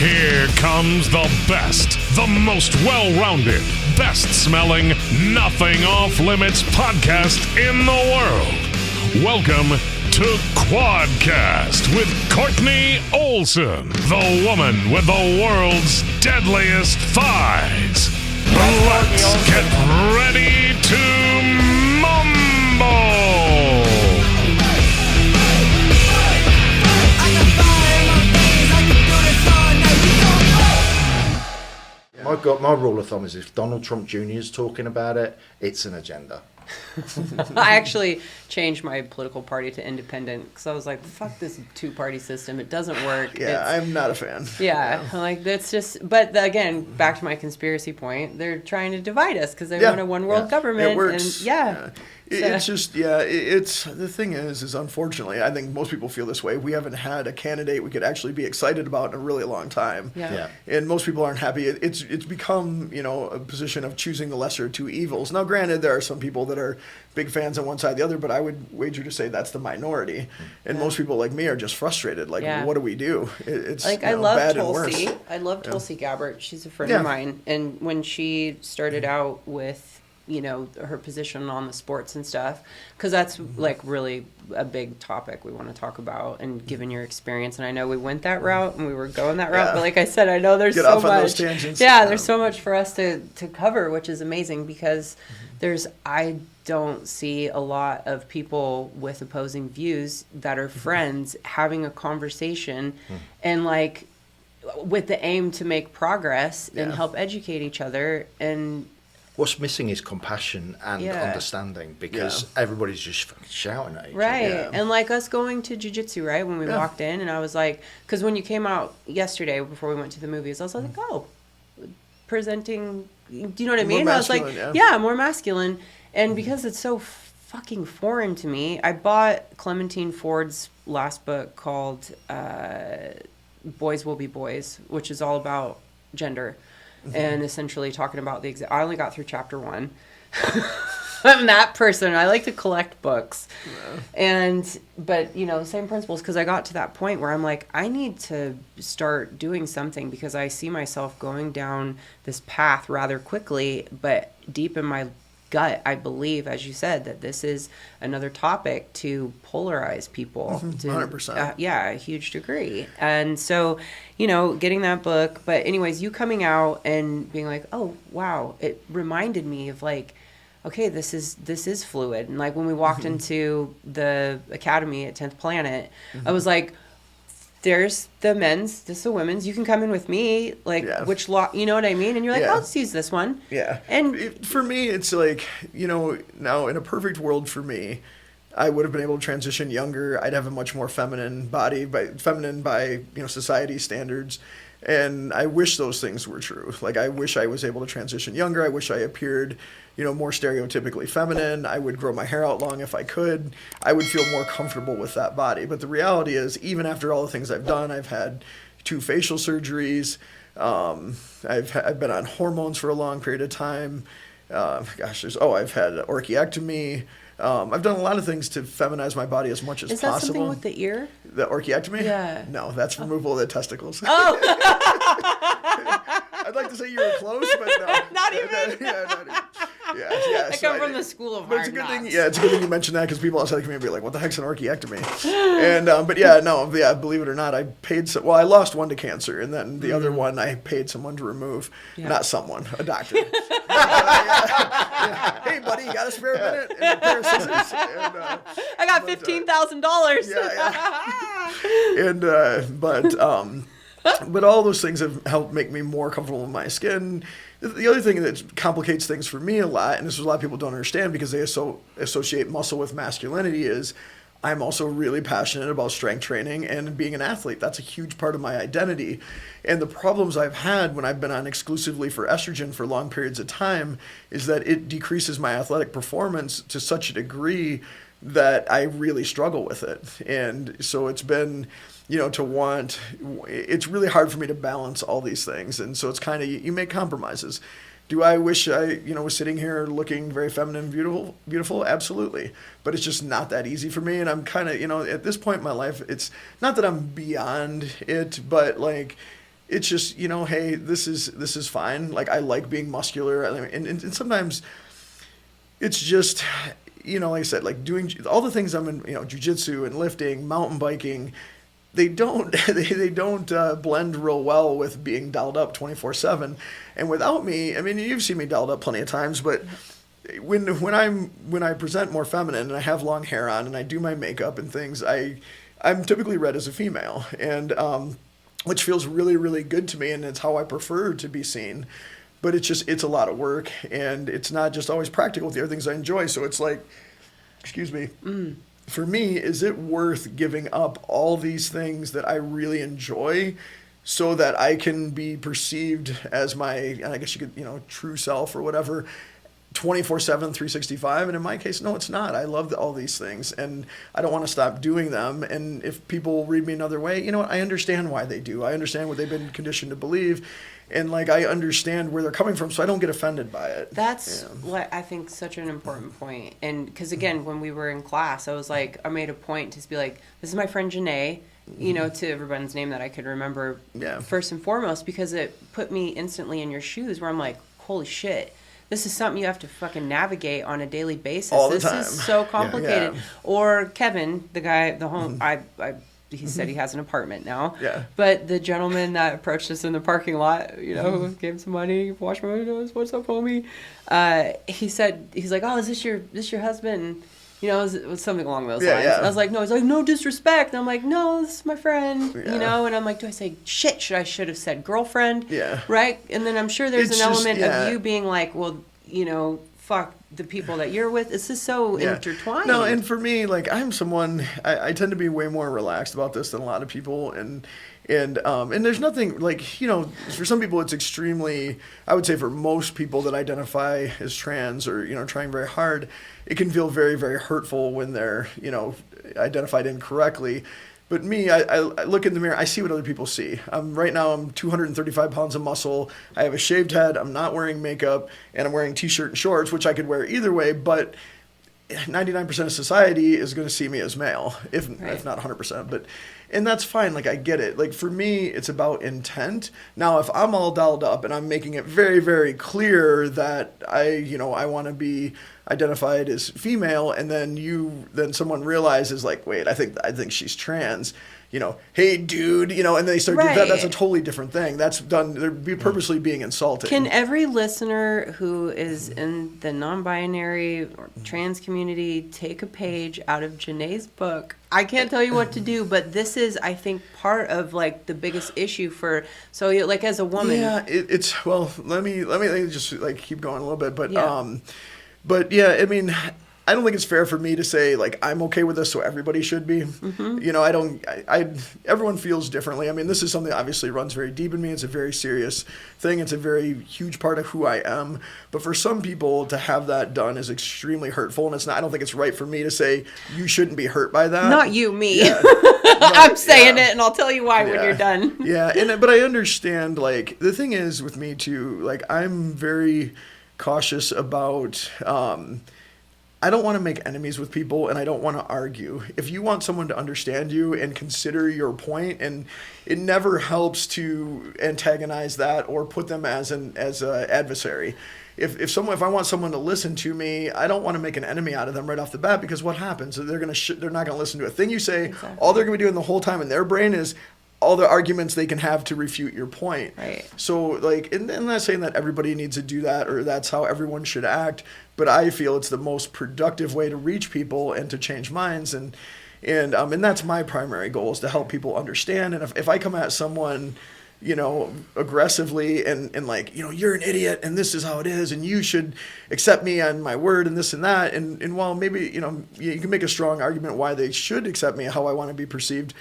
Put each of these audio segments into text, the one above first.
Here comes the best, the most well-rounded, best-smelling, nothing off-limits podcast in the world. Welcome to Quadcast with Kortney Olson, the woman with the world's deadliest thighs. Let's get ready to mumble! My rule of thumb is if Donald Trump Jr. is talking about it, it's an agenda. I actually changed my political party to independent because I was like, fuck this two-party system. It doesn't work. Yeah, I'm not a fan. Yeah, like that's just, but again, back to my conspiracy point, they're trying to divide us because they want a one-world government. It works. And It's just, it's, the thing is unfortunately, I think most people feel this way. We haven't had a candidate we could actually be excited about in a really long time. Yeah. And most people aren't happy. It's become, a position of choosing the lesser of two evils. Now, granted, there are some people that are big fans on one side or the other, but I would wager to say that's the minority. And most people like me are just frustrated. Like, what do we do? It's like, I love bad Tulsi. and worse. I love Tulsi Gabbard. She's a friend of mine. And when she started out with, her position on the sports and stuff, because that's like really a big topic we want to talk about, and given your experience, and I know we went that route and we were going that route, but like I said, I know there's Get so off on much. those tangents. There's so much for us to cover, which is amazing because I don't see a lot of people with opposing views that are friends having a conversation and like with the aim to make progress and help educate each other. And what's missing is compassion and understanding, because everybody's just fucking shouting at each other. Right. And like us going to jiu-jitsu, right, when we walked in, and I was like, because when you came out yesterday before we went to the movies, I was like, presenting, do you know what I mean? More I was like, masculine, more masculine. And because it's so fucking foreign to me, I bought Clementine Ford's last book called Boys Will Be Boys, which is all about gender. And essentially talking about I only got through chapter 1. I'm that person. I like to collect books. But same principles, because I got to that point where I'm like, I need to start doing something, because I see myself going down this path rather quickly, but deep in my gut, I believe, as you said, that this is another topic to polarize people. 100%. A huge degree. And so, getting that book. But anyways, you coming out and being like, oh, wow, it reminded me of like, okay, this is fluid. And like when we walked into the academy at 10th Planet, I was like, there's the men's, this is the women's. You can come in with me, like which law, you know what I mean? And you're like, oh, let's use this one. Yeah. And for me, it's like, now in a perfect world for me, I would have been able to transition younger. I'd have a much more feminine body, feminine by society standards. And I wish those things were true. Like, I wish I was able to transition younger. I wish I appeared, more stereotypically feminine. I would grow my hair out long if I could. I would feel more comfortable with that body. But the reality is, even after all the things I've done, I've had 2 facial surgeries. I've been on hormones for a long period of time. I've had orchiectomy. I've done a lot of things to feminize my body as much as possible. Is that something with the ear? The orchiectomy? Yeah. No, that's removal of the testicles. Oh! I'd like to say you were close, but no. Not even. Not even. Yeah. I come from the school of hard knocks. It's a good thing you mentioned that, because people outside the community be like, what the heck's an orchiectomy? And, believe it or not, I paid I lost one to cancer, and then the other one I paid someone to remove. Not someone, a doctor. Hey, buddy, you got a spare minute? And a pair of scissors. And, I got $15,000. But all those things have helped make me more comfortable with my skin. The other thing that complicates things for me a lot, and this is what a lot of people don't understand because they associate muscle with masculinity, is I'm also really passionate about strength training and being an athlete. That's a huge part of my identity. And the problems I've had when I've been on exclusively for estrogen for long periods of time is that it decreases my athletic performance to such a degree that I really struggle with it. And so it's been, it's really hard for me to balance all these things. And so it's kind of, you make compromises. Do I wish I, was sitting here looking very feminine and beautiful? Absolutely. But it's just not that easy for me. And I'm kind of, at this point in my life, it's not that I'm beyond it, but like, it's just, hey, this is fine. Like, I like being muscular. And sometimes it's just, like I said, like doing all the things I'm in, jujitsu and lifting, mountain biking, they don't blend real well with being dialed up 24/7. And without me, I mean, you've seen me dialed up plenty of times, but when I present more feminine and I have long hair on and I do my makeup and things, I'm typically read as a female, and which feels really, really good to me, and it's how I prefer to be seen. But it's a lot of work, and it's not just always practical with the other things I enjoy. So it's like, excuse me, for me, is it worth giving up all these things that I really enjoy so that I can be perceived as my, I guess you could, true self or whatever, 24/7, 365? And in my case, no, it's not. I love all these things, and I don't want to stop doing them. And if people read me another way, I understand why they do. I understand what they've been conditioned to believe, and like I understand where they're coming from, so I don't get offended by it. That's what I think such an important point. And because again, when we were in class, I was like, I made a point to be like, this is my friend Janae, to everyone's name that I could remember first and foremost, because it put me instantly in your shoes where I'm like, holy shit. This is something you have to fucking navigate on a daily basis. All the this time. Is so complicated. Yeah. Or Kevin, the guy, the home, he said he has an apartment now. Yeah. But the gentleman that approached us in the parking lot, gave him some money, washed my windows, what's up, homie? He said, he's like, oh, is this your husband? It was something along those lines. Yeah. I was like, no. He's like, no disrespect. And I'm like, no, this is my friend. And I'm like, do I say shit? I should have said girlfriend. Yeah. Right? And then I'm sure there's an element of you being like, well, fuck the people that you're with. This is so intertwined. No, and for me, like, I'm someone, I tend to be way more relaxed about this than a lot of people, and there's nothing, like, for some people it's extremely, I would say for most people that identify as trans or, trying very hard, it can feel very, very hurtful when they're, identified incorrectly. But me, I look in the mirror, I see what other people see. Right now, I'm 235 pounds of muscle. I have a shaved head. I'm not wearing makeup, and I'm wearing t-shirt and shorts, which I could wear either way. But 99% of society is going to see me as male, if not 100%. And that's fine. Like, I get it. Like, for me, it's about intent. Now, if I'm all dialed up and I'm making it very, very clear that I want to be identified as female, and then someone realizes, like, wait, I think she's trans. Hey, dude, and they start doing that. That's a totally different thing. That's done. They're purposely being insulted. Can every listener who is in the non-binary or trans community take a page out of Janae's book? I can't tell you what to do, but this is, I think, part of like the biggest issue like as a woman. Yeah, it's well. Let me just like keep going a little bit, but yeah, I mean, I don't think it's fair for me to say, like, I'm okay with this, so everybody should be. Mm-hmm. Everyone feels differently. I mean, this is something that obviously runs very deep in me. It's a very serious thing. It's a very huge part of who I am. But for some people, to have that done is extremely hurtful, and I don't think it's right for me to say, you shouldn't be hurt by that. Not you, me. Yeah. I'm saying it, and I'll tell you why when you're done. Yeah, but I understand, like, the thing is with me, too, like, I'm very cautious about... I don't want to make enemies with people, and I don't want to argue. If you want someone to understand you and consider your point, and it never helps to antagonize that or put them as an adversary. If I want someone to listen to me, I don't want to make an enemy out of them right off the bat, because what happens? They're not going to listen to a thing you say. Exactly. All they're going to be doing the whole time in their brain is all the arguments they can have to refute your point. Right. So, like, and I'm not saying that everybody needs to do that or that's how everyone should act, but I feel it's the most productive way to reach people and to change minds, and that's my primary goal, is to help people understand. And if I come at someone, aggressively and like, you're an idiot and this is how it is and you should accept me on my word and this and that, and while maybe, you can make a strong argument why they should accept me, how I want to be perceived.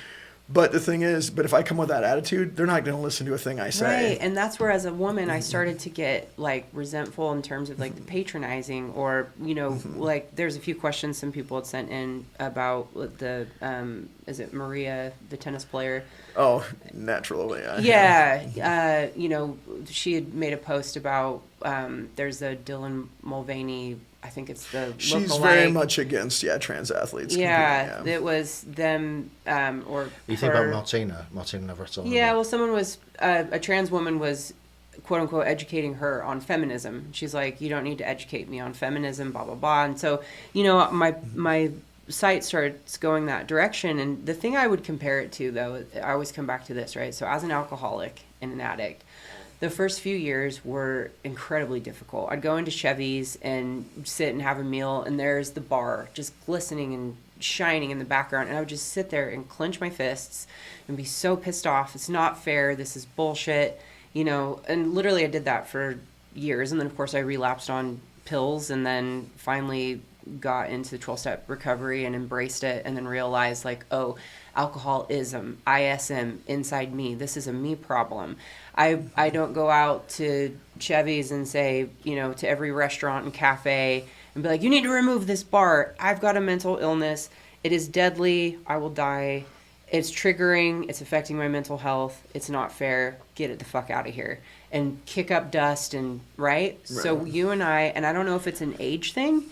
But the thing is, if I come with that attitude, they're not going to listen to a thing I say. Right, and that's where, as a woman, I started to get, like, resentful in terms of, like, the patronizing, or, like, there's a few questions some people had sent in about the, is it Maria, the tennis player? Oh, naturally. Yeah, she had made a post about, there's a Dylan Mulvaney I think it's the She's look-alike. very much against trans athletes. Yeah, it was them or You think about Martina Navratilova? Yeah, well, someone was a trans woman was quote unquote educating her on feminism. She's like, you don't need to educate me on feminism, blah blah blah. And so, you know, my site starts going that direction. And the thing I would compare it to, though, I always come back to this, right? So as an alcoholic and an addict, the first few years were incredibly difficult. I'd go into Chevy's and sit and have a meal, and there's the bar just glistening and shining in the background, and I would just sit there and clench my fists and be so pissed off. It's not fair. This is bullshit, you know. And literally I did that for years, and then of course I relapsed on pills, and then finally got into 12-step recovery and embraced it, and then realized, like, oh, alcoholism, ISM, inside me. This is a me problem. I don't go out to Chevy's and say, you know, to every restaurant and cafe and be like, you need to remove this bar. I've got a mental illness. It is deadly. I will die. It's triggering. It's affecting my mental health. It's not fair. Get it the fuck out of here. And kick up dust and, right? So you and I don't know if it's an age thing,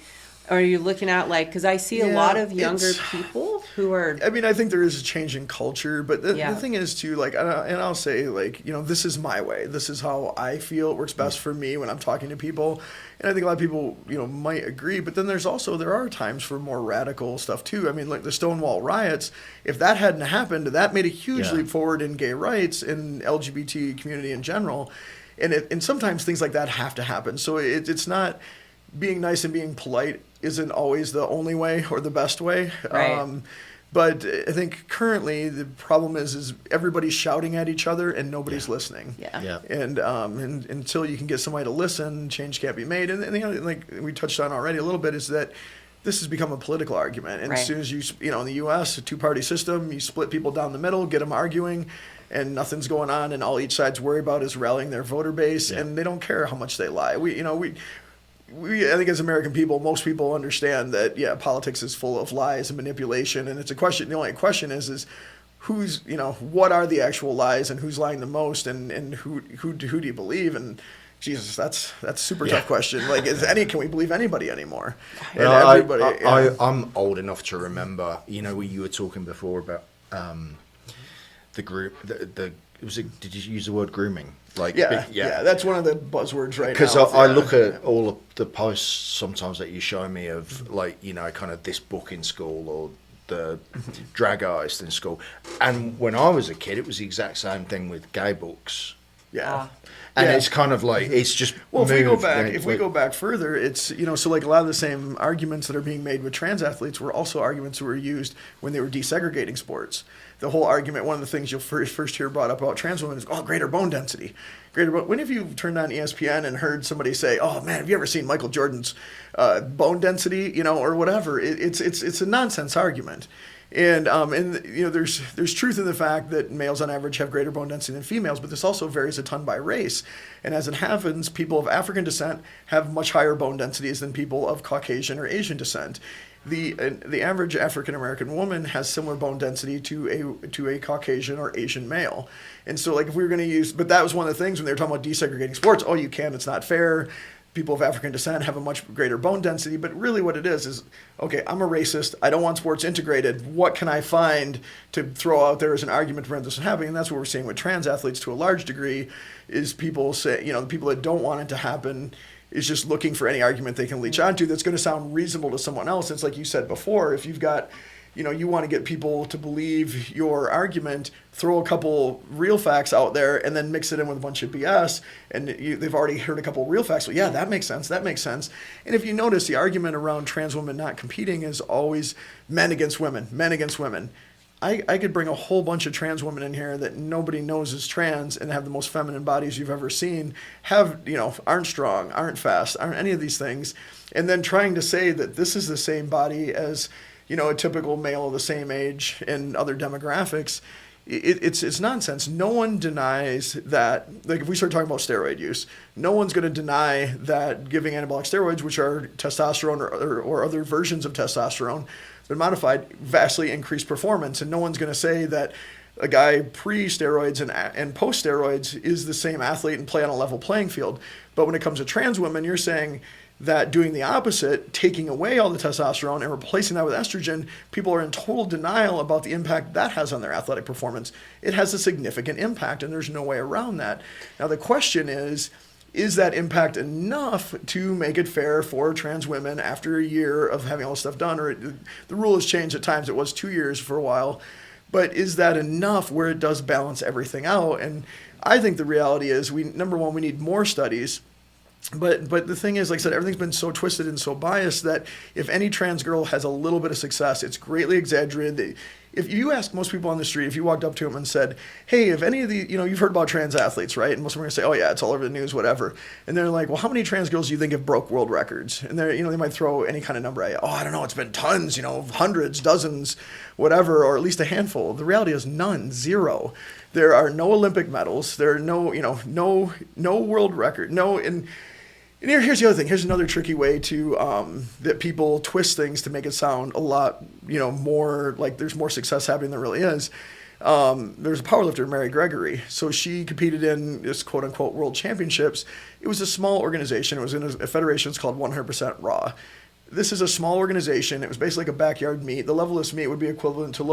or are you looking at, like, because I see a lot of younger people who are... I mean, I think there is a change in culture, but the thing is, too, like, and I'll say, like, you know, this is my way. This is how I feel. It works best for me when I'm talking to people. And I think a lot of people, you know, might agree. But then there are times for more radical stuff, too. I mean, like the Stonewall riots, if that hadn't happened, that made a huge leap forward in gay rights and LGBT community in general. And sometimes things like that have to happen. So it's not... being nice and being polite isn't always the only way or the best way. Right. But I think currently the problem is everybody's shouting at each other and nobody's listening. And until you can get somebody to listen, change can't be made. And the other, like we touched on already a little bit, is that this has become a political argument. And as soon as you know, in the U.S., a two-party system, you split people down the middle, get them arguing, and nothing's going on, and all each side's worried about is rallying their voter base, and they don't care how much they lie. I think as American people, most people understand that, politics is full of lies and manipulation, and it's a question. The only question is who's, you know, what are the actual lies and who's lying the most, and who do you believe? And Jesus, that's a super tough question. Like, can we believe anybody anymore? And everybody. I'm old enough to remember. You know, you were talking before about the group. Did you use the word grooming? Like, that's one of the buzzwords right now. Because I look at all of the posts sometimes that you show me of, like, you know, kind of this book in school or the drag artist in school. And when I was a kid, it was the exact same thing with gay books. And it's kind of like, it's just if we go back further, it's, you know, so like a lot of the same arguments that are being made with trans athletes were also arguments that were used when they were desegregating sports. The whole argument, one of the things you'll first hear brought up about trans women is, greater bone density. When have you turned on ESPN and heard somebody say, oh man, have you ever seen Michael Jordan's bone density, you know, or whatever? It's a nonsense argument. And you know, there's truth in the fact that males on average have greater bone density than females, but this also varies a ton by race. And as it happens, people of African descent have much higher bone densities than people of Caucasian or Asian descent. The average African American woman has similar bone density to a Caucasian or Asian male. And so, like, if we were going to use, but that was one of the things when they were talking about desegregating sports. Oh, you can't. It's not fair. People of African descent have a much greater bone density. But really what it is, okay, I'm a racist. I don't want sports integrated. What can I find to throw out there as an argument to prevent this from happening? And that's what we're seeing with trans athletes to a large degree, is people say, you know, the people that don't want it to happen is just looking for any argument they can leech onto that's going to sound reasonable to someone else. It's like you said before, if you've got, you know, you want to get people to believe your argument, throw a couple real facts out there and then mix it in with a bunch of BS, and they've already heard a couple real facts. So that makes sense. That makes sense. And if you notice, the argument around trans women not competing is always men against women, men against women. I could bring a whole bunch of trans women in here that nobody knows is trans and have the most feminine bodies you've ever seen, aren't strong, aren't fast, aren't any of these things, and then trying to say that this is the same body as, you know, a typical male of the same age and other demographics. It's nonsense. No one denies that. Like, if we start talking about steroid use, no one's going to deny that giving anabolic steroids, which are testosterone or other versions of testosterone, been modified, vastly increased performance. And no one's going to say that a guy pre-steroids and post-steroids is the same athlete and play on a level playing field. But when it comes to trans women, you're saying that doing the opposite, taking away all the testosterone and replacing that with estrogen, people are in total denial about the impact that has on their athletic performance. It has a significant impact, and there's no way around that. Now, the question is that impact enough to make it fair for trans women after a year of having all this stuff done? Or the rule has changed at times. It was 2 years for a while. But is that enough where it does balance everything out? And I think the reality is, number one, we need more studies. But the thing is, like I said, everything's been so twisted and so biased that if any trans girl has a little bit of success, it's greatly exaggerated. If you ask most people on the street, if you walked up to them and said, hey, if any of the, you've heard about trans athletes, right? And most of them are going to say, oh yeah, it's all over the news, whatever. And they're like, well, how many trans girls do you think have broke world records? And they're, they might throw any kind of number at you. Oh, I don't know, it's been tons, hundreds, dozens, whatever, or at least a handful. The reality is none, zero. There are no Olympic medals. There are no world record, and here's the other thing. Here's another tricky way to that people twist things to make it sound a lot, more like there's more success happening than there really is. There's a powerlifter, Mary Gregory. So she competed in this quote unquote world championships. It was a small organization. It was in a federation. It's called 100% Raw. This is a small organization. It was basically like a backyard meet. The level of this meet would be equivalent to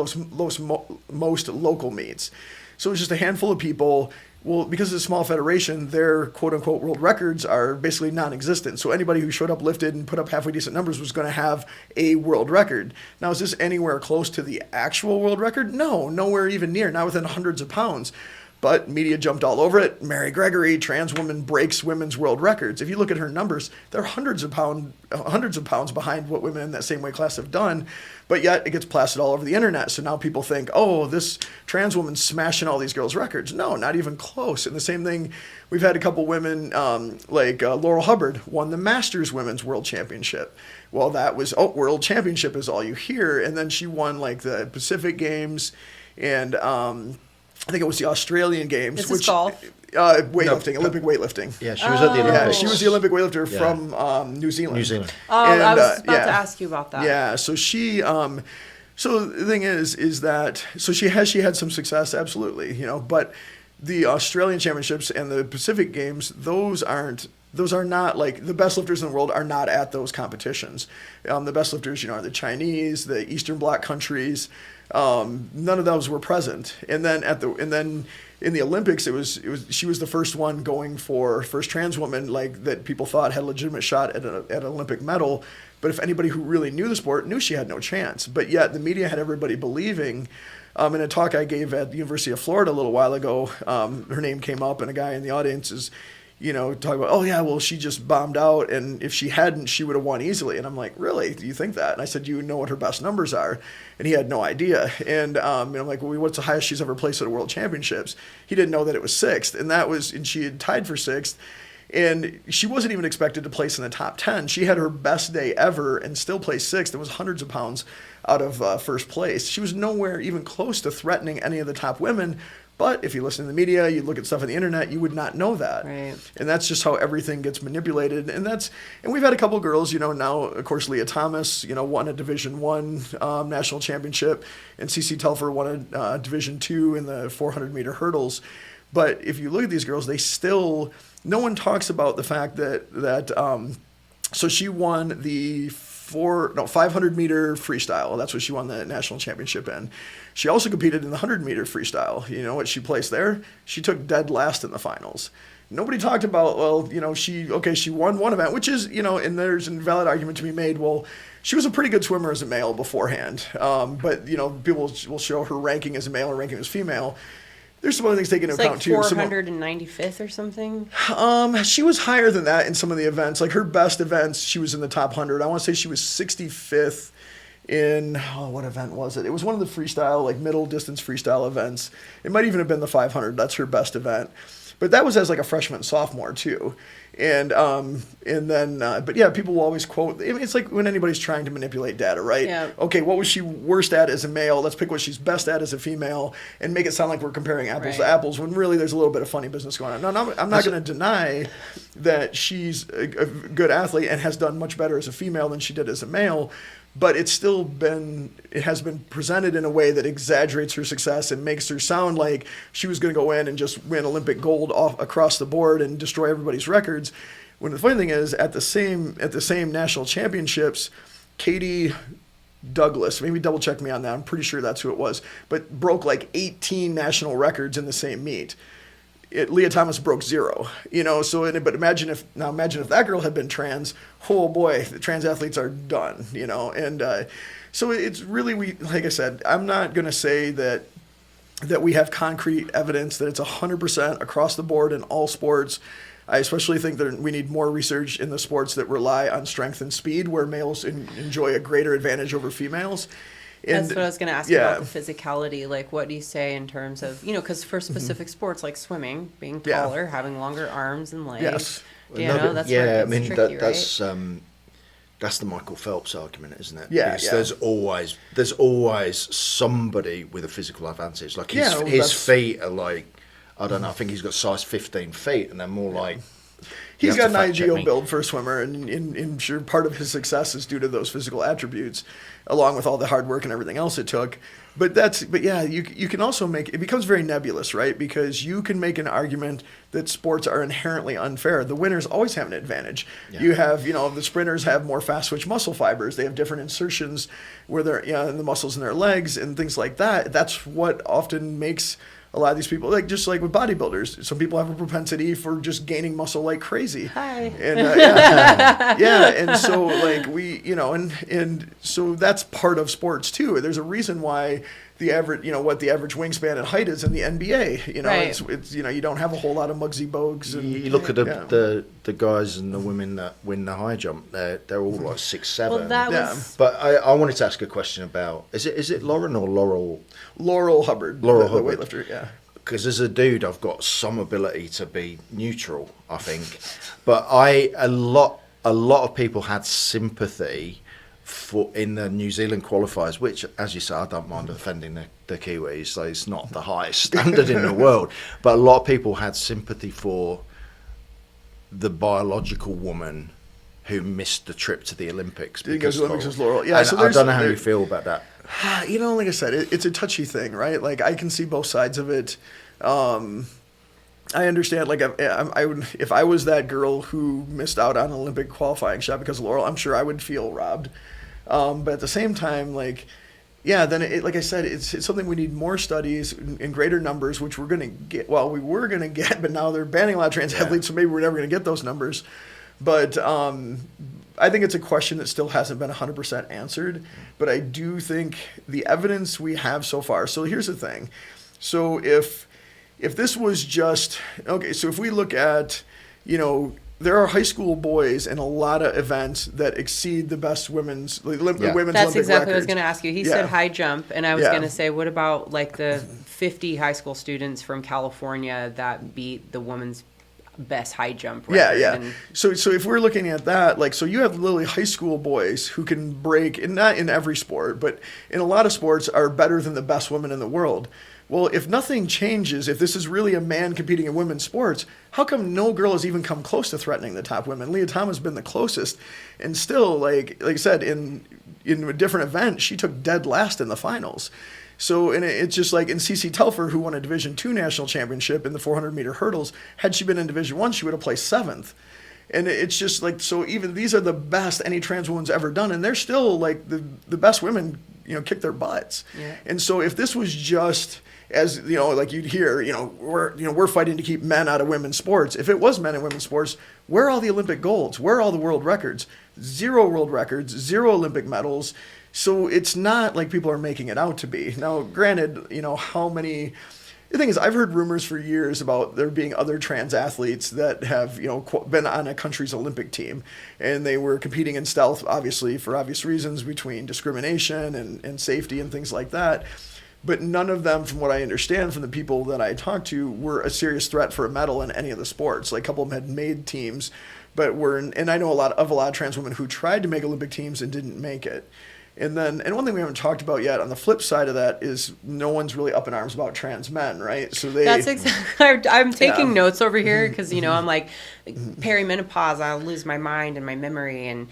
most local meets. So it was just a handful of people. Well, because it's a small federation, their quote-unquote world records are basically non-existent. So anybody who showed up, lifted, and put up halfway decent numbers was going to have a world record. Now, is this anywhere close to the actual world record? No, nowhere even near, not within hundreds of pounds. But media jumped all over it. Mary Gregory, trans woman, breaks women's world records. If you look at her numbers, they're hundreds of pounds behind what women in that same weight class have done. But yet it gets plastered all over the internet. So now people think, oh, this trans woman's smashing all these girls' records. No, not even close. And the same thing, we've had a couple women, like Laurel Hubbard won the Masters Women's World Championship. Well, that was, World Championship is all you hear. And then she won like the Pacific Games and I think it was the Australian Games. Is this golf? Weightlifting, no, Olympic weighting. Yeah, she was at the Olympics. Yeah, she was the Olympic weightlifter from New Zealand. Oh, and, I was about to ask you about that. Yeah, so she, so the thing is that, so she had some success, absolutely, but the Australian Championships and the Pacific Games, those are not like the best lifters in the world are not at those competitions. The best lifters, are the Chinese, the Eastern Bloc countries. None of those were present. And then in the Olympics, she was the first one going for first trans woman like that people thought had a legitimate shot at an Olympic medal. But if anybody who really knew the sport knew she had no chance. But yet the media had everybody believing. In a talk I gave at the University of Florida a little while ago, her name came up, and a guy in the audience is, talking about, oh yeah, well, she just bombed out, and if she hadn't, she would have won easily. And I'm like, really? Do you think that? And I said, you know what her best numbers are? And he had no idea. And I'm like, well, what's the highest she's ever placed at a world championships? He didn't know that it was sixth, and she had tied for sixth. And she wasn't even expected to place in the top 10. She had her best day ever and still placed sixth. It was hundreds of pounds out of first place. She was nowhere even close to threatening any of the top women. But if you listen to the media, you look at stuff on the internet, you would not know that. Right. And that's just how everything gets manipulated. And we've had a couple girls, now, of course, Leah Thomas, won a Division I national championship, and CeCe Telfer won a Division II in the 400-meter hurdles. But if you look at these girls, they still, no one talks about the fact that so she won the 500-meter freestyle. That's what she won the national championship in. She also competed in the 100-meter freestyle. You know what she placed there? She took dead last in the finals. Nobody talked about, well, she won one event, which is, and there's a valid argument to be made, well, she was a pretty good swimmer as a male beforehand. But, people will show her ranking as a male or ranking as female. There's some other things taken into account, too. 495th or something? She was higher than that in some of the events. Like her best events, she was in the top 100. I want to say she was 65th in, what event was it? It was one of the freestyle, like middle distance freestyle events. It might even have been the 500. That's her best event. But that was as like a freshman and sophomore, too. And then, but yeah, people will always quote, it's like when anybody's trying to manipulate data, right? Yeah. Okay, what was she worst at as a male? Let's pick what she's best at as a female and make it sound like we're comparing apples to apples when really there's a little bit of funny business going on. No, I'm not going to deny that she's a good athlete and has done much better as a female than she did as a male. but it has been presented in a way that exaggerates her success and makes her sound like she was going to go in and just win Olympic gold across the board and destroy everybody's records. When the funny thing is, at the same national championships, Katie Douglas, maybe double check me on that, I'm pretty sure that's who it was, but broke like 18 national records in the same meet. Leah Thomas broke 0, but imagine if that girl had been trans, oh boy, the trans athletes are done, and so it's really, like I said, I'm not going to say that we have concrete evidence that it's 100% across the board in all sports. I especially think that we need more research in the sports that rely on strength and speed, where males enjoy a greater advantage over females. That's what I was going to ask you about the physicality. Like, what do you say in terms of, because for specific sports like swimming, being taller, having longer arms and legs, yes, that's where it gets tricky, that's the Michael Phelps argument, isn't it? Yeah, because there's always somebody with a physical advantage. Like his feet are like, I don't know, I think he's got size 15 feet, and they're more like. He's got an ideal build for a swimmer, and sure part of his success is due to those physical attributes, along with all the hard work and everything else it took. But you can also it becomes very nebulous, right? Because you can make an argument that sports are inherently unfair. The winners always have an advantage. Yeah. You have, the sprinters have more fast twitch muscle fibers. They have different insertions where they're, in the muscles in their legs and things like that. That's what often makes a lot of these people, just like with bodybuilders, some people have a propensity for just gaining muscle like crazy. Hi. And and so and so that's part of sports too. There's a reason why the average, what the average wingspan and height is in the NBA. Right. It's you don't have a whole lot of Muggsy Bogues. And, you look at the guys and the women that win the high jump. They're all like 6'7". Well, that was. But I wanted to ask a question about is it Lauren or Laurel? Laurel Hubbard, the weightlifter. Yeah. Because as a dude, I've got some ability to be neutral, I think. But a lot of people had sympathy in the New Zealand qualifiers, which, as you say, I don't mind offending the Kiwis. So it's not the highest standard in the world. But a lot of people had sympathy for the biological woman who missed the trip to the Olympics. Because Olympics is Laurel. Yeah, so I don't know how you feel about that. Like I said, it's a touchy thing, right? Like, I can see both sides of it. I understand, like, I would, if I was that girl who missed out on an Olympic qualifying shot because of Laurel, I'm sure I would feel robbed. But at the same time, then like I said, it's something we need more studies in greater numbers, which we're going to get. Well, we were going to get, but now they're banning a lot of trans athletes, so maybe we're never going to get those numbers. But I think it's a question that still hasn't been 100% answered. But I do think the evidence we have so far. So here's the thing. So if this was just okay, so if we look at, there are high school boys in a lot of events that exceed the best women's women's That's Olympic exactly records. what I was going to ask you. He said high jump, and I was going to say, what about like the 50 high school students from California that beat the women's best high jump record? And so if we're looking at that, so you have literally high school boys who can break, and not in every sport, but in a lot of sports are better than the best women in the world. Well, if nothing changes, if this is really a man competing in women's sports, how come no girl has even come close to threatening the top women? Leah Thomas has been the closest, and still, like I said, in a different event, she took dead last in the finals. So, and it's just like in CC Telfer, who won a Division II national championship in the 400-meter hurdles, had she been in Division I, she would have placed 7th. And it's just like, so even these are the best any trans woman's ever done, and they're still like the best women, kick their butts. Yeah. And so if this was just as like you'd hear, we're fighting to keep men out of women's sports. If it was men in women's sports, where are all the Olympic golds? Where are all the world records? 0 world records, 0 Olympic medals. So it's not like people are making it out to be. Now, granted, how many. The thing is, I've heard rumors for years about there being other trans athletes that have, been on a country's Olympic team, and they were competing in stealth, obviously, for obvious reasons between discrimination and safety and things like that. But none of them, from what I understand from the people that I talked to, were a serious threat for a medal in any of the sports. Like, a couple of them had made teams, but and I know a lot of trans women who tried to make Olympic teams and didn't make it. And one thing we haven't talked about yet on the flip side of that is no one's really up in arms about trans men, right? So that's exactly. I'm taking notes over here because I'm like, perimenopause, I'll lose my mind and my memory, and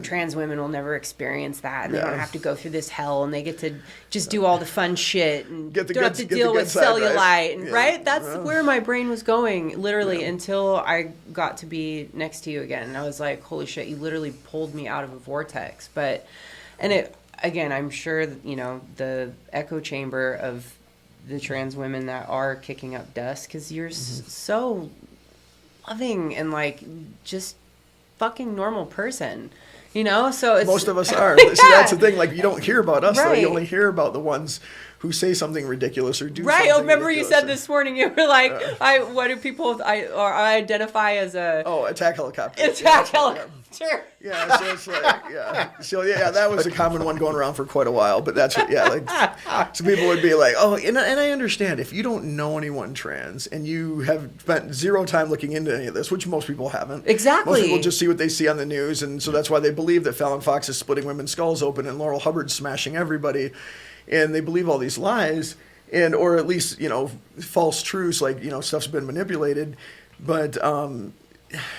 trans women will never experience that, and they don't have to go through this hell, and they get to just do all the fun shit and don't have to deal with cellulite, and right? That's where my brain was going, literally, until I got to be next to you again, and I was like, holy shit, you literally pulled me out of a vortex, And it, again, I'm sure that, the echo chamber of the trans women that are kicking up dust, because you're so loving and like just fucking normal person, So it's, most of us are. See, that's the thing. Like, you don't hear about us. Right. Though. You only hear about the ones who say something ridiculous or do something remember ridiculous. You said this morning, you were like, what do people, I identify as a... Oh, attack helicopter. Attack helicopter. Yeah, so it's like, So, that was a common one going around for quite a while. But that's what, like, some people would be like, oh, and I understand if you don't know anyone trans and you have spent zero time looking into any of this, which most people haven't. Exactly. Most people just see what they see on the news. And so that's why they believe that Fallon Fox is splitting women's skulls open and Laurel Hubbard's smashing everybody. And they believe all these lies, or at least, false truths, like, stuff's been manipulated. But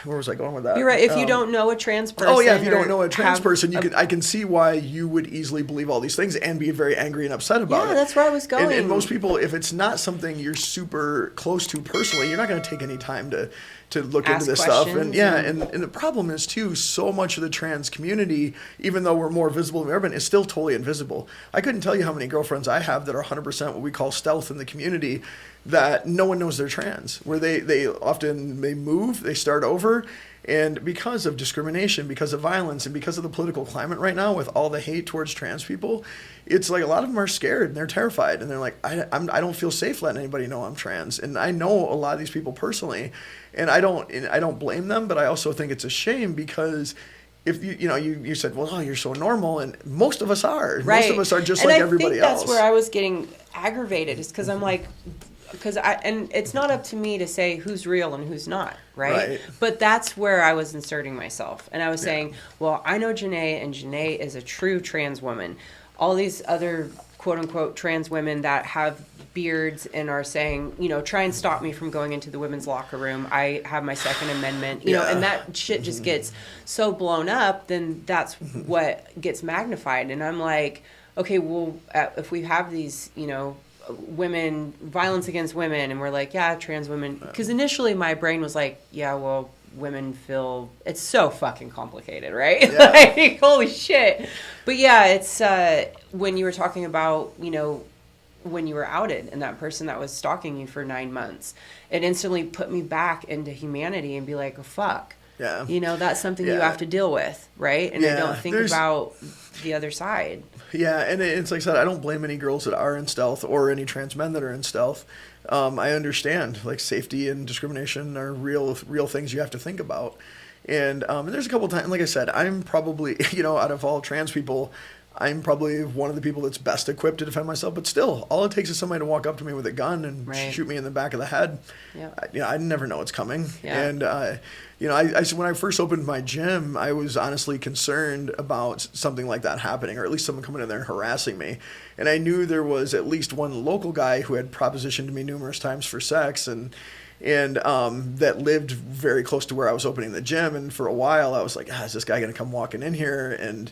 where was I going with that? You're right. If you don't know a trans person. Oh, yeah, if you don't know a trans person, I can see why you would easily believe all these things and be very angry and upset about it. Yeah, that's where I was going. And most people, if it's not something you're super close to personally, you're not going to take any time to look into this stuff. And and the problem is too, so much of the trans community, even though we're more visible than ever been, is still totally invisible. I couldn't tell you how many girlfriends I have that are 100% what we call stealth in the community, that no one knows they're trans, where they often move, they start over, and because of discrimination, because of violence, and because of the political climate right now with all the hate towards trans people, it's like a lot of them are scared and they're terrified, and they're like, I don't feel safe letting anybody know I'm trans. And I know a lot of these people personally, and I don't blame them, but I also think it's a shame, because if you said, well, you're so normal, and most of us are. Right. Most of us are just like everybody else. That's where I was getting aggravated, is because I'm like, and it's not up to me to say who's real and who's not, right? But that's where I was inserting myself, and I was saying, well, I know Janae, and Janae is a true trans woman. All these other quote unquote trans women that have beards and are saying, try and stop me from going into the women's locker room. I have my Second Amendment, and that shit just gets so blown up, then that's what gets magnified. And I'm like, okay, well, if we have these, women, violence against women, and we're like, yeah, trans women, because initially my brain was like, yeah, well, women feel, it's so fucking complicated, right? Like, holy shit. But yeah, it's when you were talking about, when you were outed and that person that was stalking you for 9 months, it instantly put me back into humanity and be like, oh, fuck. Yeah. That's something you have to deal with, right? And I don't think about the other side. Yeah, and it's like I said, I don't blame any girls that are in stealth or any trans men that are in stealth. I understand, like, safety and discrimination are real things you have to think about. And there's a couple of times, like I said, I'm probably, out of all trans people, I'm probably one of the people that's best equipped to defend myself. But still, all it takes is somebody to walk up to me with a gun and shoot me in the back of the head. Yeah. I never know it's coming. Yeah. And, when I first opened my gym, I was honestly concerned about something like that happening, or at least someone coming in there and harassing me. And I knew there was at least one local guy who had propositioned me numerous times for sex, and that lived very close to where I was opening the gym. And for a while, I was like, is this guy going to come walking in here and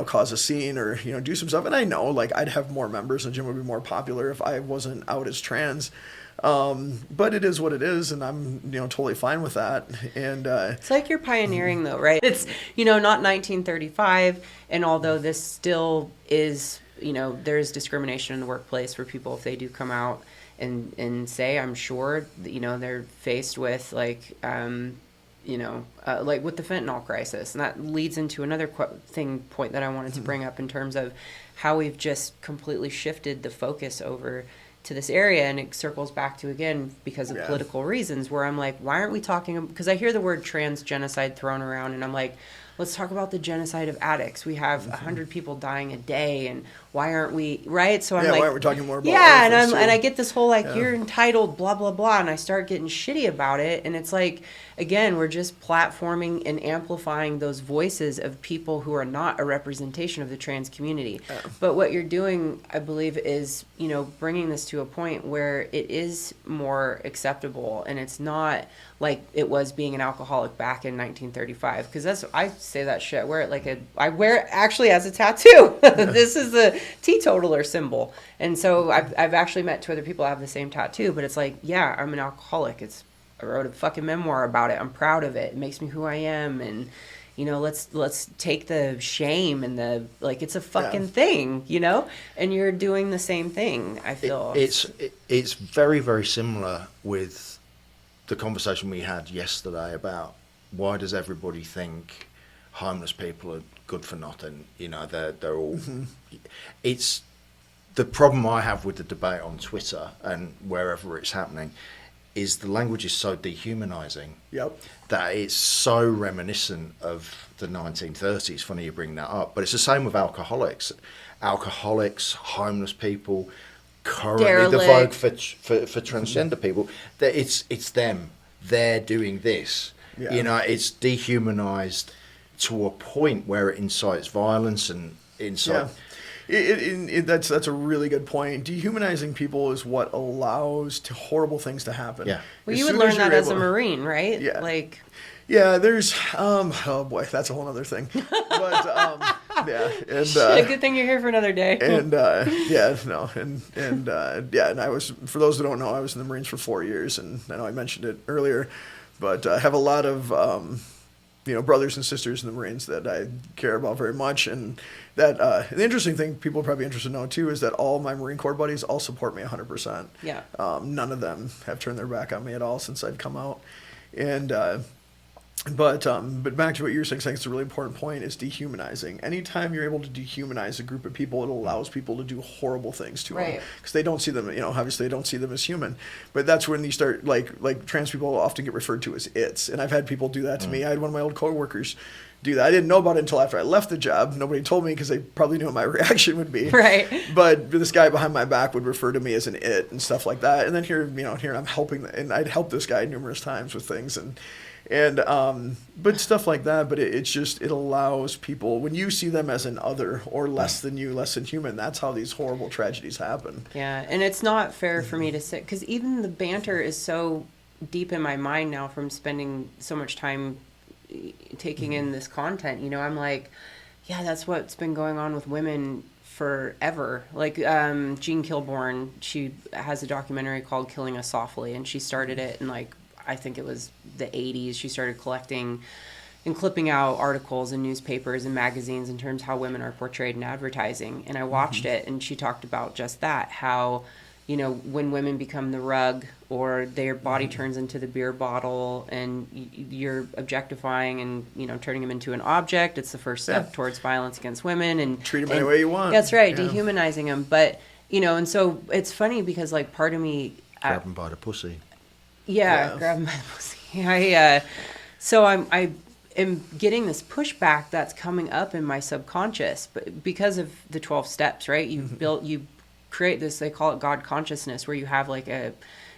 cause a scene or, do some stuff? And I know, like, I'd have more members and the gym would be more popular if I wasn't out as trans. But it is what it is, and I'm, totally fine with that. And it's like you're pioneering, though, right? It's, not 1935, and although this still is, there's discrimination in the workplace for people if they do come out and say, I'm sure, they're faced with, like, like with the fentanyl crisis. And that leads into another point that I wanted to bring up in terms of how we've just completely shifted the focus over to this area. And it circles back to, again, because of political reasons, where I'm like, why aren't we talking? Because I hear the word trans genocide thrown around, and I'm like, let's talk about the genocide of addicts. We have 100 people dying a day, and why aren't we, right? So I'm like, why aren't we talking more about yeah, orphans, and too? I get this whole like, you're entitled, blah, blah, blah, and I start getting shitty about it, and it's like, again, we're just platforming and amplifying those voices of people who are not a representation of the trans community. But what you're doing, I believe, is, you know, bringing this to a point where it is more acceptable, and it's not like it was being an alcoholic back in 1935, because that's, I say that shit, I wear it actually as a tattoo. This is the teetotaler symbol. And so I've actually met two other people that have the same tattoo, but it's like, yeah, I'm an alcoholic. I wrote a fucking memoir about it. I'm proud of it. It makes me who I am. And, you know, let's take the shame and the, like, it's a fucking thing, you know? And you're doing the same thing, I feel. It's very, very similar with the conversation we had yesterday about why does everybody think homeless people are good for nothing? You know, they're all... It's the problem I have with the debate on Twitter and wherever it's happening is the language is so dehumanizing that it's so reminiscent of the 1930s. Funny you bring that up, but it's the same with alcoholics, homeless people, currently the vogue for transgender people. That it's them, they're doing this. You know, it's dehumanized to a point where it incites violence and incites. That's a really good point. Dehumanizing people is what allows horrible things to happen. Well, you would learn that as a Marine, right? There's oh boy, that's a whole other thing. But and shit, good thing you're here for another day. And and I was, for those who don't know, I was in the Marines for 4 years, and I know I mentioned it earlier, but I have a lot of brothers and sisters in the Marines that I care about very much. And that the interesting thing people are probably interested to know too is that all my Marine Corps buddies all support me 100%. None of them have turned their back on me at all since I've come out. And but back to what you were saying, I think it's a really important point, is dehumanizing. Anytime you're able to dehumanize a group of people, it allows people to do horrible things to them. Because they don't see them, obviously they don't see them as human. But that's when you start, like trans people often get referred to as its. And I've had people do that to me. I had one of my old coworkers do that. I didn't know about it until after I left the job. Nobody told me because they probably knew what my reaction would be. But this guy behind my back would refer to me as an it and stuff like that. And then here I'm helping, and I'd helped this guy numerous times with things and but stuff like that. But it allows people, when you see them as an other or less than you, less than human, that's how these horrible tragedies happen. And it's not fair for me to sit, because even the banter is so deep in my mind now from spending so much time taking in this content. I'm like, yeah, that's what's been going on with women forever. Like Jean Kilbourne, she has a documentary called Killing Us Softly, and she started it in I think it was the 80s. She started collecting and clipping out articles in newspapers and magazines in terms of how women are portrayed in advertising. And I watched it, and she talked about just that, how, when women become the rug or their body turns into the beer bottle and you're objectifying and, turning them into an object, it's the first step towards violence against women. And treat them any way you want. That's right, dehumanizing them. But, and so it's funny because, part of me... Grab them by the pussy. Grab them by the pussy. So I am getting this pushback that's coming up in my subconscious, but because of the 12 steps, right? You create this, they call it God consciousness, where you have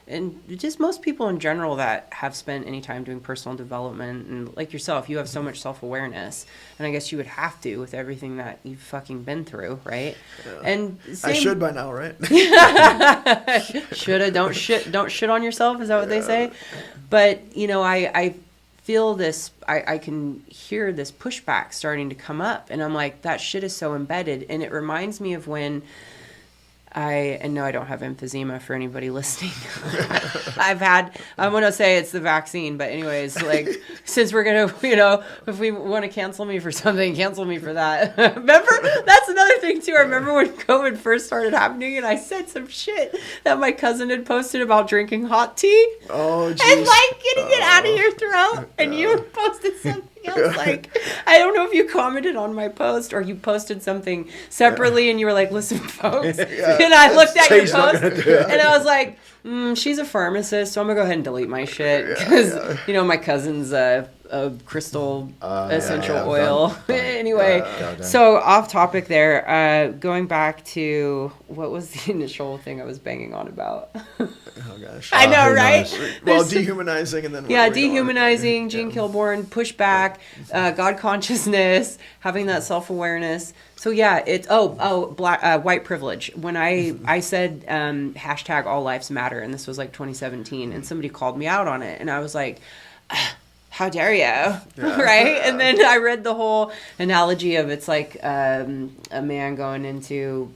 and just most people in general that have spent any time doing personal development, and like yourself, you have so much self-awareness, and I guess you would have to with everything that you've fucking been through, right? And I should by now, right? Shoulda, don't shit on yourself, is that what they say? But I feel this, I can hear this pushback starting to come up, and I'm like, that shit is so embedded. And it reminds me of when and no, I don't have emphysema for anybody listening. I'm going to say it's the vaccine, but anyways, since we're going to, if we want to cancel me for something, cancel me for that. Remember? That's another thing too. I remember when COVID first started happening, and I said some shit that my cousin had posted about drinking hot tea. Oh, geez. And getting it out of your throat. And you posted something else. I don't know if you commented on my post or you posted something separately and you were like, listen, folks. And I looked at your post and I was like, she's a pharmacist, so I'm going to go ahead and delete my shit. Because, my cousin's a crystal essential yeah, oil. Anyway, so off topic there. Going back to what was the initial thing I was banging on about? Oh gosh. I know, who right? knows? Well, dehumanizing and then Yeah, where do we go on? dehumanizing, Gene Kilborn, pushback, God consciousness, having that self-awareness. So yeah, it's black white privilege. When I said hashtag all lives matter, and this was like 2017, and somebody called me out on it, and I was like, how dare you, right? And then I read the whole analogy of it's like a man going into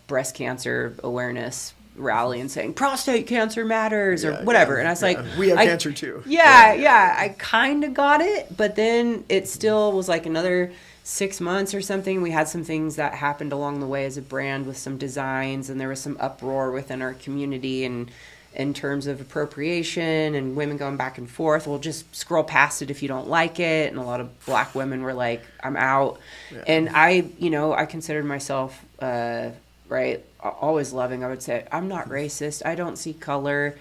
breast cancer awareness rally and saying prostate cancer matters or whatever, and I was like, we have cancer too. Yeah, I kind of got it, but then it still was like another 6 months or something. We had some things that happened along the way as a brand with some designs, and there was some uproar within our community and in terms of appropriation and women going back and forth. We'll just scroll past it if you don't like it. And a lot of black women were like, I'm out. Yeah. And I considered myself, right, always loving. I would say, I'm not racist. I don't see color.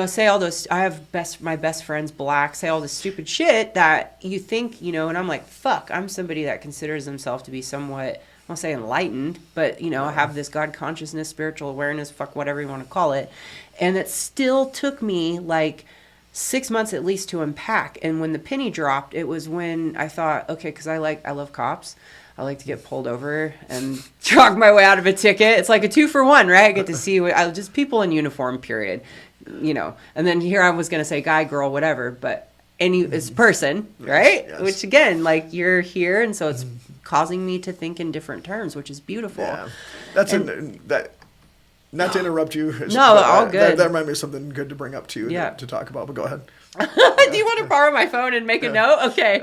Say all those, I have my best friend's black, say all this stupid shit that you think, and I'm like, fuck, I'm somebody that considers themselves to be somewhat, I won't say enlightened, but, have this God consciousness, spiritual awareness, fuck, whatever you want to call it. And it still took me like 6 months at least to unpack. And when the penny dropped, it was when I thought, okay, because I love cops. I like to get pulled over and chalk my way out of a ticket. It's like a 2-for-1, right? I get to see just people in uniform, period. And then here I was going to say guy, girl, whatever, but it's person, right? Yes. Which again, like you're here. And so it's causing me to think in different terms, which is beautiful. Yeah. Not to interrupt you. No, all good. That reminded me of something good to bring up to you to talk about, but go ahead. Do you want to borrow my phone and make a note? Okay.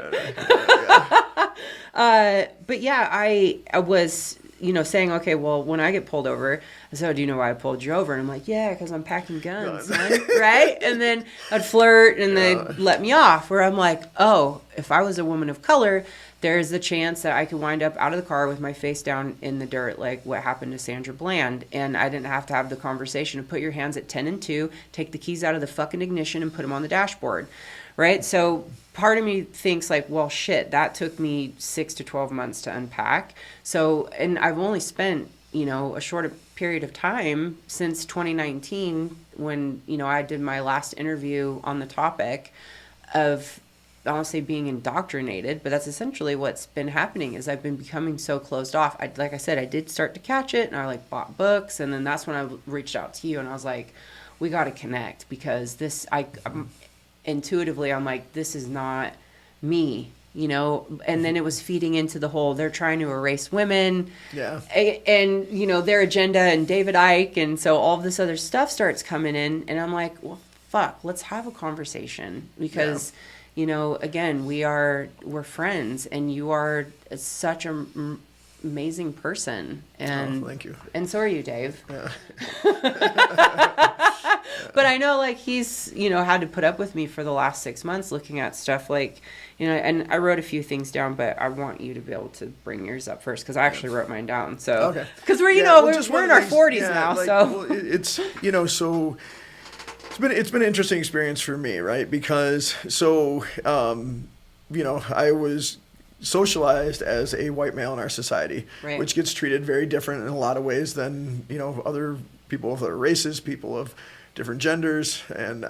But yeah, I was, saying, okay, well, when I get pulled over, I said, oh, do you know why I pulled you over? And I'm like, yeah, because I'm packing guns, son. Right? And then I'd flirt and they'd let me off, where I'm like, oh, if I was a woman of color, there's the chance that I could wind up out of the car with my face down in the dirt, like what happened to Sandra Bland. And I didn't have to have the conversation of put your hands at 10 and 2, take the keys out of the fucking ignition and put them on the dashboard. Right? So part of me thinks like, well, shit, that took me 6 to 12 months to unpack. So, and I've only spent, a short period of time since 2019 when, I did my last interview on the topic of, I don't say being indoctrinated, but that's essentially what's been happening is I've been becoming so closed off. Like I said, I did start to catch it and I bought books. And then that's when I reached out to you and I was like, we got to connect because intuitively, I'm like, this is not me, and then it was feeding into the whole, they're trying to erase women and their agenda and David Icke. And so all of this other stuff starts coming in and I'm like, well, fuck, let's have a conversation because again, we're friends and you are such an amazing person. And thank you. And so are you, Dave. Yeah. But I know he's, had to put up with me for the last 6 months looking at stuff and I wrote a few things down, but I want you to be able to bring yours up first because I actually wrote mine down. So, okay. Because we're, we're in our 40s now. So it's, so it's been an interesting experience for me, right? Because I was socialized as a white male in our society, right, which gets treated very different in a lot of ways than, other people of other races, people of different genders. And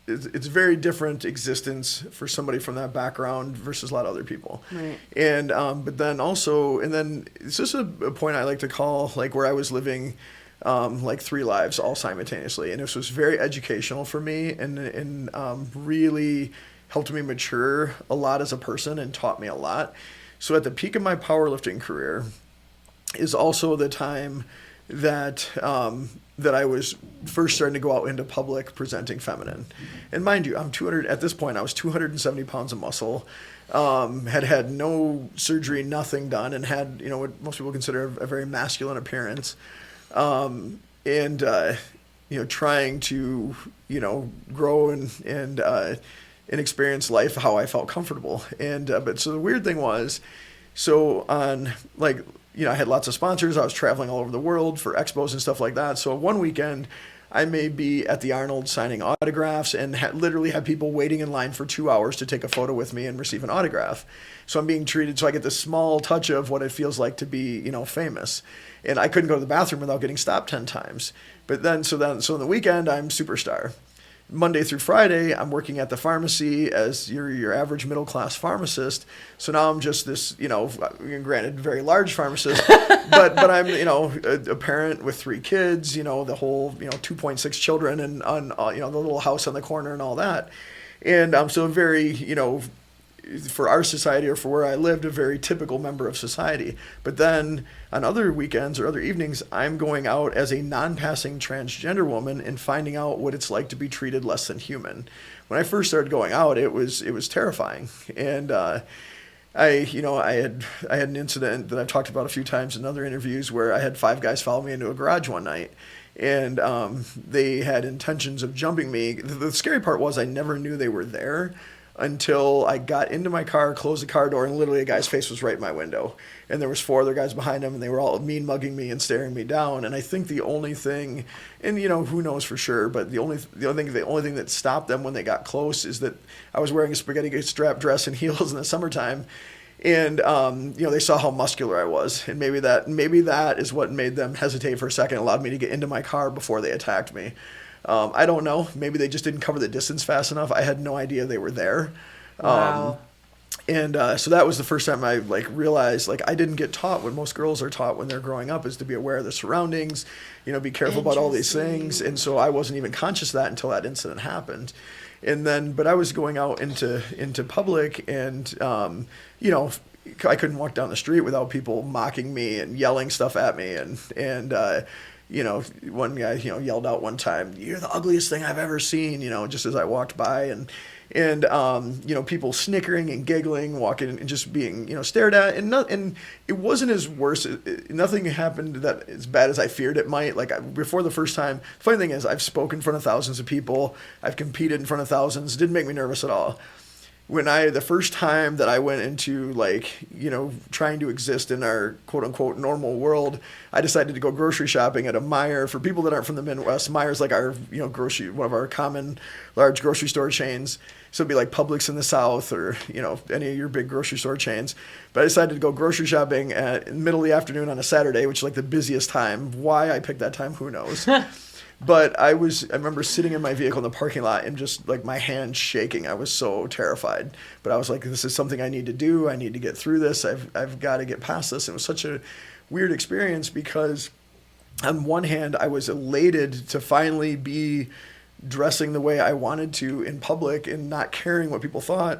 it's very different existence for somebody from that background versus a lot of other people. Right. And, but then also, it's just a point I like to call where I was living, 3 lives all simultaneously. And this was very educational for me and really helped me mature a lot as a person and taught me a lot. So at the peak of my powerlifting career is also the time that I was first starting to go out into public presenting feminine. And mind you, at this point, I was 270 pounds of muscle, had no surgery, nothing done, and had, what most people consider a very masculine appearance. Trying to, grow and experience life how I felt comfortable. But so the weird thing was, I had lots of sponsors. I was traveling all over the world for expos and stuff like that. So one weekend I may be at the Arnold signing autographs and literally have people waiting in line for 2 hours to take a photo with me and receive an autograph. So I'm being treated, so I get this small touch of what it feels like to be, famous. And I couldn't go to the bathroom without getting stopped 10 times. But so on the weekend, I'm superstar. Monday through Friday, I'm working at the pharmacy as your average middle-class pharmacist. So now I'm just this, granted, very large pharmacist, but I'm, a parent with 3 kids, the whole, 2.6 children and on, the little house on the corner and all that. And I'm so very, for our society or for where I lived, a very typical member of society. But then on other weekends or other evenings, I'm going out as a non-passing transgender woman and finding out what it's like to be treated less than human. When I first started going out, it was terrifying. And I had an incident that I've talked about a few times in other interviews where I had 5 guys follow me into a garage one night. And they had intentions of jumping me. The scary part was I never knew they were there until I got into my car, closed the car door, and literally a guy's face was right in my window. And there was 4 other guys behind him, and they were all mean-mugging me and staring me down. And I think the only thing, and who knows for sure, but the only thing that stopped them when they got close is that I was wearing a spaghetti strap dress and heels in the summertime. And they saw how muscular I was, and maybe that is what made them hesitate for a second, allowed me to get into my car before they attacked me. I don't know. Maybe they just didn't cover the distance fast enough. I had no idea they were there. Wow. So that was the first time I realized I didn't get taught what most girls are taught when they're growing up, is to be aware of their surroundings, be careful about all these things. And so I wasn't even conscious of that until that incident happened. And then, but I was going out into public, and I couldn't walk down the street without people mocking me and yelling stuff at me, and one guy, yelled out one time, "You're the ugliest thing I've ever seen," just as I walked by, and people snickering and giggling, walking and just being, stared at, and it wasn't as worse. Nothing happened that as bad as I feared it might. Before the first time, the funny thing is I've spoken in front of thousands of people. I've competed in front of thousands. It didn't make me nervous at all. The first time that I went into trying to exist in our quote unquote normal world, I decided to go grocery shopping at a Meijer. For people that aren't from the Midwest, Meijer's our one of our common large grocery store chains. So it'd be like Publix in the South, or any of your big grocery store chains. But I decided to go grocery shopping in the middle of the afternoon on a Saturday, which is the busiest time. Why I picked that time, who knows? But I remember sitting in my vehicle in the parking lot and just my hands shaking. I was so terrified. But I was like, this is something I need to do. I need to get through this. I've got to get past this. It was such a weird experience because on one hand, I was elated to finally be dressing the way I wanted to in public and not caring what people thought,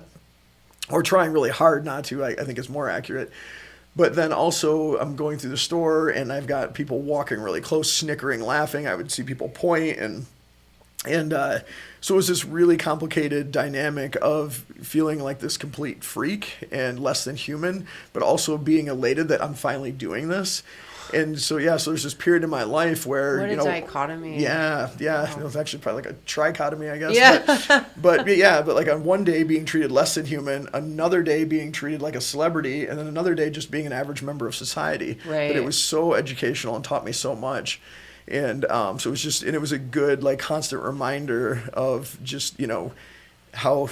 or trying really hard not to, I think is more accurate. But then also I'm going through the store and I've got people walking really close, snickering, laughing. I would see people point, and so it was this really complicated dynamic of feeling like this complete freak and less than human, but also being elated that I'm finally doing this. And so, so there's this period in my life where, what a dichotomy. Yeah. Wow. It was actually probably a trichotomy, I guess. Yeah. But on one day being treated less than human, another day being treated like a celebrity, and then another day just being an average member of society. Right. But it was so educational and taught me so much. And so it was a good, constant reminder of just, how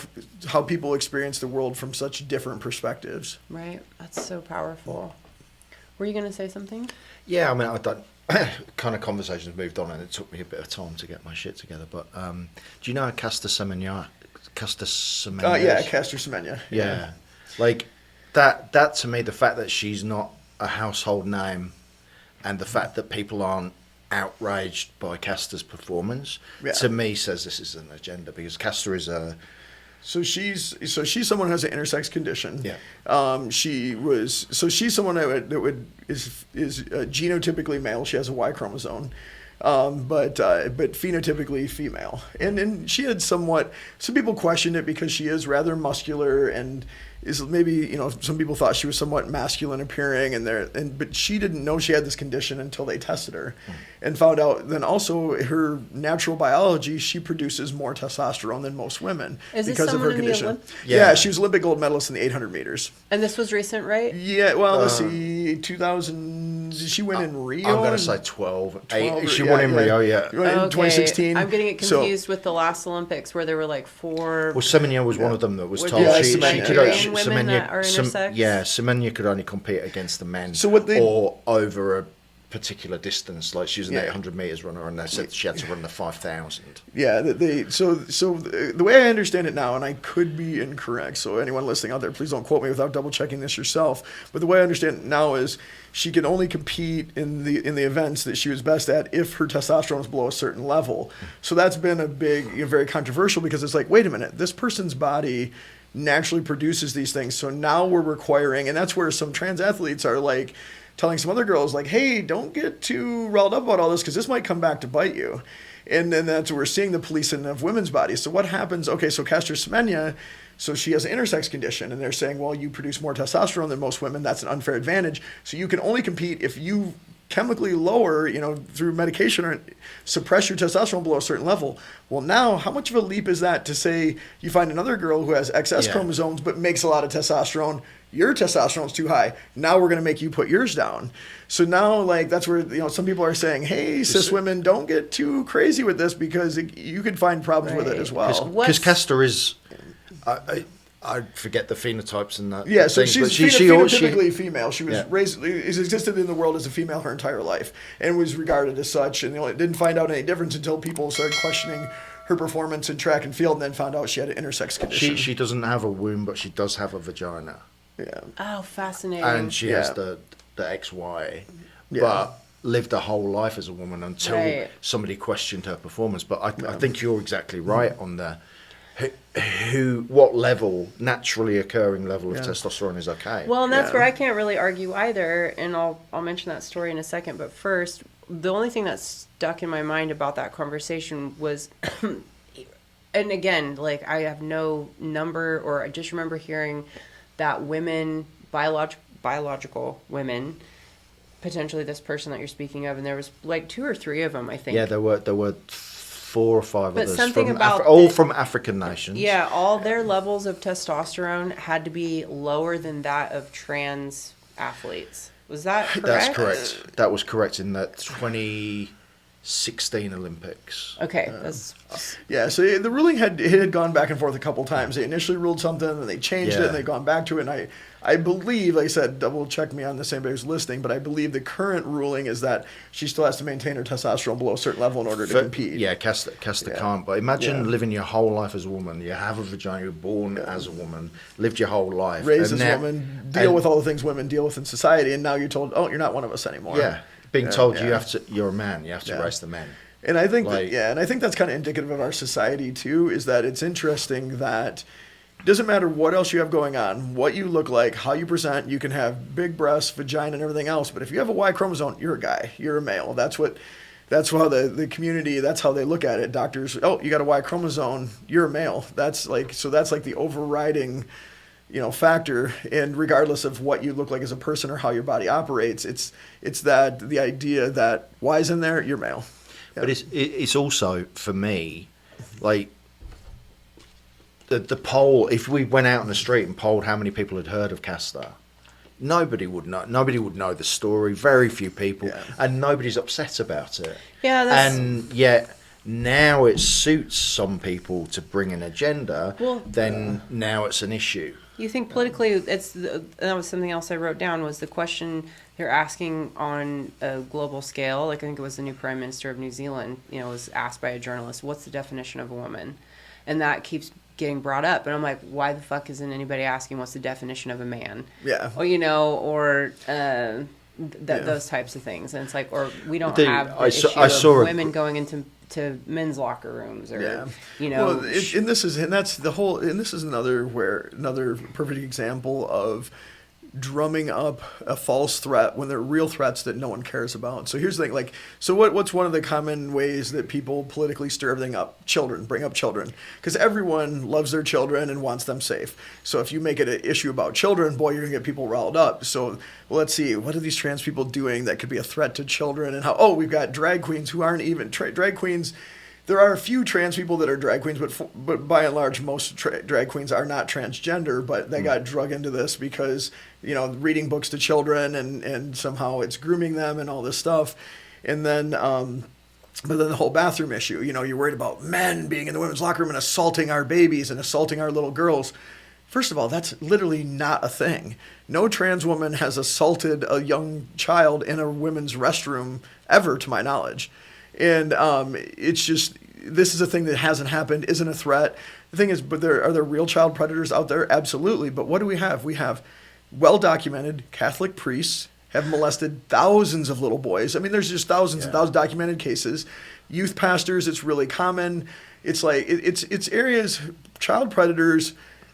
people experience the world from such different perspectives. Right. That's so powerful. Were you going to say something? Yeah, I mean, I've done kind of conversations moved on, and it took me a bit of time to get my shit together. But do you know Caster Semenya? Yeah, Caster Semenya. Yeah. That to me, the fact that she's not a household name, and the fact that people aren't outraged by Caster's performance, to me says this is an agenda, because Caster is a... So she's someone who has an intersex condition. Yeah. She's someone that is genotypically male. She has a Y chromosome, but phenotypically female. And she had some people questioned it because she is rather muscular and is maybe, some people thought she was somewhat masculine appearing, but she didn't know she had this condition until they tested her and found out. Then also her natural biology, she produces more testosterone than most women because of her condition. Yeah, she was Olympic gold medalist in the 800 meters. And this was recent, right? Yeah, well, let's see, 2000. did she win in Rio? I'm going to say 12. 12 She won in Rio, yeah. In 2016. I'm getting it confused with the last Olympics where there were like 4. Well, Semenya was one of them that was told she Semenya. could Korean women that are intersex? Semenya could only compete against the men So or over a particular distance. Like she was an Yeah. 800 meters runner, and they said she had to run the 5,000. Yeah, so the way I understand it now, and I could be incorrect, so anyone listening out there, please don't quote me without double checking this yourself. But the way I understand it now is she can only compete in the events that she was best at if her testosterone is below a certain level. So that's been a big, very controversial, because it's like, wait a minute, this person's body naturally produces these things, so now we're requiring, and that's where some trans athletes are like telling some other girls, like, hey, don't get too riled up about all this because this might come back to bite you. And then that's where we're seeing the policing of women's bodies. So what happens? Okay, so Caster Semenya, so she has an intersex condition, and they're saying, well, you produce more testosterone than most women. That's an unfair advantage. So you can only compete if you chemically lower, through medication or suppress your testosterone below a certain level. Well, now, how much of a leap is that to say you find another girl who has XS chromosomes but makes a lot of testosterone? Your testosterone's too high. Now we're going to make you put yours down. So now, like, that's where, some people are saying, hey, cis women, don't get too crazy with this because you could find problems with it as well. Because Caster is, I forget the phenotypes and that. Yeah, so things, she's phenotypically female. She was raised, has existed in the world as a female her entire life and was regarded as such, and didn't find out any difference until people started questioning her performance in track and field, and then found out she had an intersex condition. She doesn't have a womb, but she does have a vagina. Yeah. Oh, fascinating. And she has the XY, but lived a whole life as a woman until somebody questioned her performance. But I think you're exactly right on the what level, naturally occurring level of testosterone is okay. Well, and that's where I can't really argue either, and I'll mention that story in a second. But first, the only thing that stuck in my mind about that conversation was, and again, like, I have no number, or I just remember hearing that women, biological women, potentially this person that you're speaking of, and there was like 2 or 3 of them, I think. Yeah, there were 4 or 5 but others something from about all from African nations. Yeah, all their levels of testosterone had to be lower than that of trans athletes. Was that correct? That's correct. That was correct in the 2016 Olympics. Okay, so the ruling had gone back and forth a couple times. They initially ruled something, and they changed it, and they've gone back to it. And I believe, like I said, double check me on this, anybody who's listening, but I believe the current ruling is that she still has to maintain her testosterone below a certain level in order to compete. Yeah, Caster can't. But imagine living your whole life as a woman. You have a vagina, you're born as a woman, lived your whole life. Raised as a woman, deal with all the things women deal with in society, and now you're told, oh, you're not one of us anymore. Yeah, being told you're a man, you have to race the men. And I think that's kind of indicative of our society too, is that it's interesting that it doesn't matter what else you have going on, what you look like, how you present, you can have big breasts, vagina, and everything else, but if you have a Y chromosome, you're a guy, you're a male. That's how the community, that's how they look at it. Doctors, oh, you got a Y chromosome, you're a male. That's like the overriding, factor. And regardless of what you look like as a person or how your body operates, it's that the idea that Y's in there, you're male. But it's also, for me, like, the poll, if we went out on the street and polled how many people had heard of Caster, nobody would know. Nobody would know the story. Very few people, and nobody's upset about it. Yeah, and yet now it suits some people to bring an agenda. Well, then now it's an issue. You think politically, that was something else I wrote down, was the question they're asking on a global scale. Like, I think it was the new Prime Minister of New Zealand, was asked by a journalist, what's the definition of a woman? And that keeps getting brought up. And I'm like, why the fuck isn't anybody asking what's the definition of a man? Yeah. Or, those types of things. And it's like, or we don't have the issue of women going into men's locker rooms, or Well, and this is another perfect example of drumming up a false threat when they're real threats that no one cares about. So here's the thing, what's one of the common ways that people politically stir everything up? Bring up children. Because everyone loves their children and wants them safe. So if you make it an issue about children, boy, you're going to get people riled up. So let's see, what are these trans people doing that could be a threat to children? And we've got drag queens who aren't even, drag queens there are a few trans people that are drag queens, but by and large, most drag queens are not transgender, but they got drug into this because, you know, reading books to children and somehow it's grooming them and all this stuff. And then, but then the whole bathroom issue, you know, you're worried about men being in the women's locker room and assaulting our babies and assaulting our little girls. First of all, that's literally not a thing. No trans woman has assaulted a young child in a women's restroom ever, to my knowledge. And it's just, this is a thing that hasn't happened, isn't a threat. The thing is, but are there real child predators out there? Absolutely. But what do we have? We have well-documented Catholic priests have molested thousands of little boys. I mean, there's just thousands and thousands of documented cases. Youth pastors, it's really common. It's like, it's areas, child predators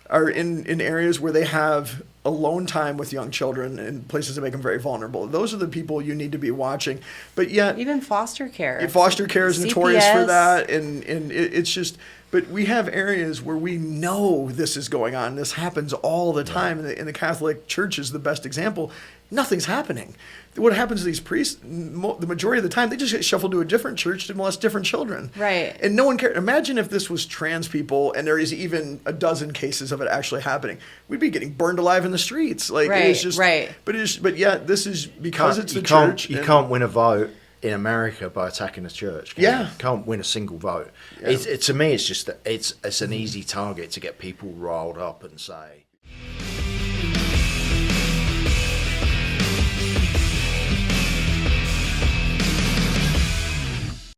are in areas where they have alone time with young children in places that make them very vulnerable. Those are the people you need to be watching. But yet, even foster care. Foster care is notorious for CPS. that, and it's just. But we have areas where we know this is going on. This happens all the time, and the Catholic Church is the best example. Nothing's happening. What happens to these priests, the majority of the time, they just get shuffled to a different church to molest different children. Right. And no one cares. Imagine if this was trans people and there is even a dozen cases of it actually happening. We'd be getting burned alive in the streets. Like, it's just, right. But yeah, this is because it's the church. You can't win a vote in America by attacking the church. You can't win a single vote. To me, it's just that it's an easy target to get people riled up and say,